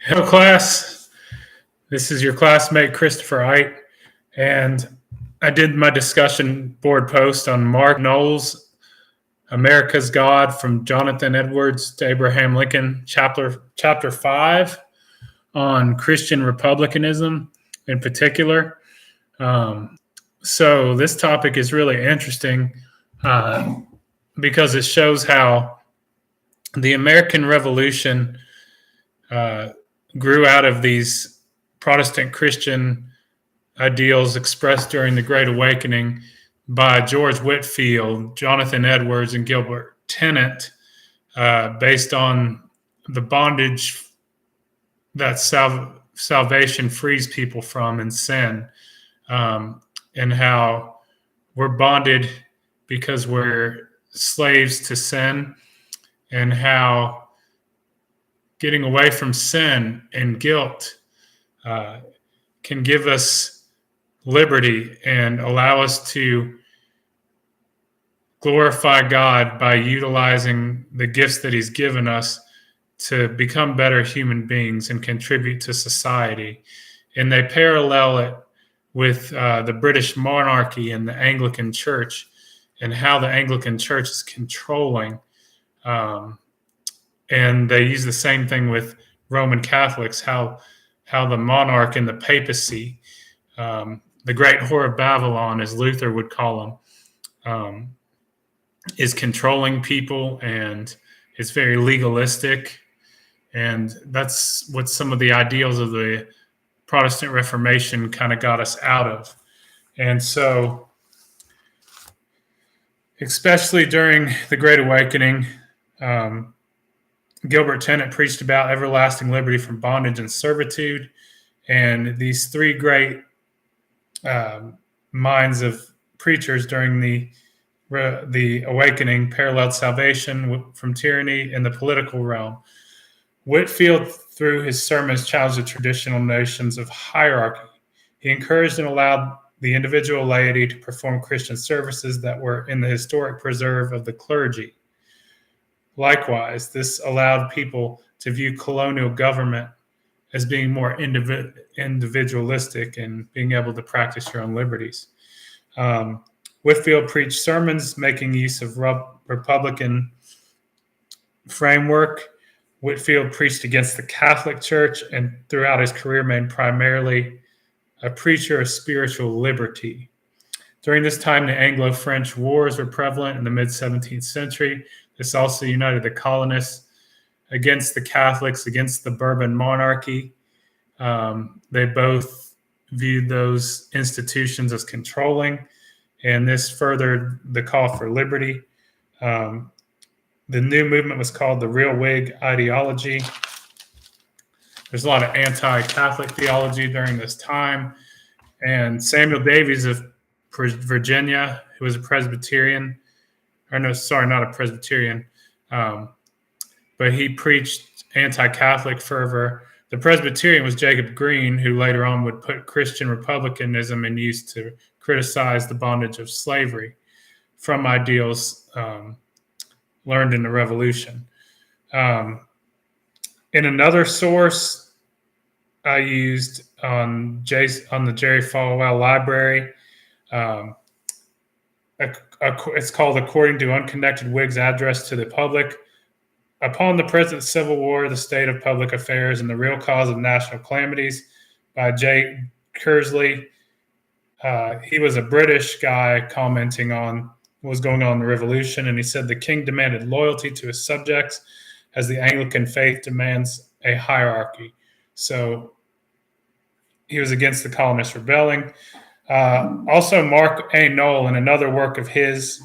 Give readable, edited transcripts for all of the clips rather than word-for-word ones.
Hello, class. This is your classmate, Christopher Ite, and I did my discussion board post on Mark Noll's America's God from Jonathan Edwards to Abraham Lincoln, chapter 5 on Christian Republicanism in particular. So this topic is really interesting because it shows how the American Revolution grew out of these Protestant Christian ideals expressed during the Great Awakening by George Whitefield, Jonathan Edwards, and Gilbert Tennant, based on the bondage that salvation frees people from in sin, and how we're bonded because we're slaves to sin, and how getting away from sin and guilt can give us liberty and allow us to glorify God by utilizing the gifts that He's given us to become better human beings and contribute to society. And they parallel it with the British monarchy and the Anglican Church, and how the Anglican Church is controlling. And they use the same thing with Roman Catholics, how the monarch and the papacy, the great whore of Babylon, as Luther would call them, is controlling people and is very legalistic. And that's what some of the ideals of the Protestant Reformation kind of got us out of. And so, especially during the Great Awakening, Gilbert Tennant preached about everlasting liberty from bondage and servitude. And these three great minds of preachers during the Awakening paralleled salvation from tyranny in the political realm. Whitefield, through his sermons, challenged the traditional notions of hierarchy. He encouraged and allowed the individual laity to perform Christian services that were in the historic preserve of the clergy. Likewise, this allowed people to view colonial government as being more individualistic and being able to practice your own liberties. Whitefield preached sermons making use of Republican framework. Whitefield preached against the Catholic Church, and throughout his career remained primarily a preacher of spiritual liberty. During this time, the Anglo-French wars were prevalent in the mid-17th century. This also united the colonists against the Catholics, against the Bourbon monarchy. They both viewed those institutions as controlling, and this furthered the call for liberty. The new movement was called the Real Whig ideology. There's a lot of anti-Catholic theology during this time. And Samuel Davies of Virginia, who was a Presbyterian, not a Presbyterian, but he preached anti-Catholic fervor. The Presbyterian was Jacob Green, who later on would put Christian republicanism in use to criticize the bondage of slavery from ideals learned in the Revolution. In another source I used on the Jerry Falwell Library, it's called "According to Unconnected Whigs Address to the Public." Upon the present Civil War, the state of public affairs, and the real cause of national calamities, by J. Kersley. He was a British guy commenting on what was going on in the Revolution, and he said the king demanded loyalty to his subjects as the Anglican faith demands a hierarchy. So he was against the colonists rebelling. Also, Mark A. Noll, in another work of his,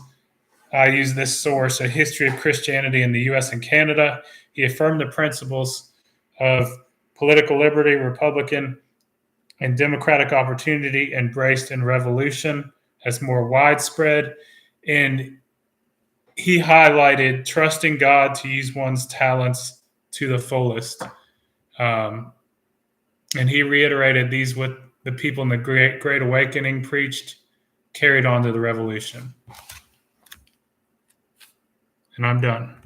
I use this source, A History of Christianity in the U.S. and Canada. He affirmed the principles of political liberty, Republican and democratic opportunity embraced in revolution as more widespread. And he highlighted trusting God to use one's talents to the fullest. And he reiterated these what the people in the Great Awakening preached, carried on to the Revolution. And I'm done.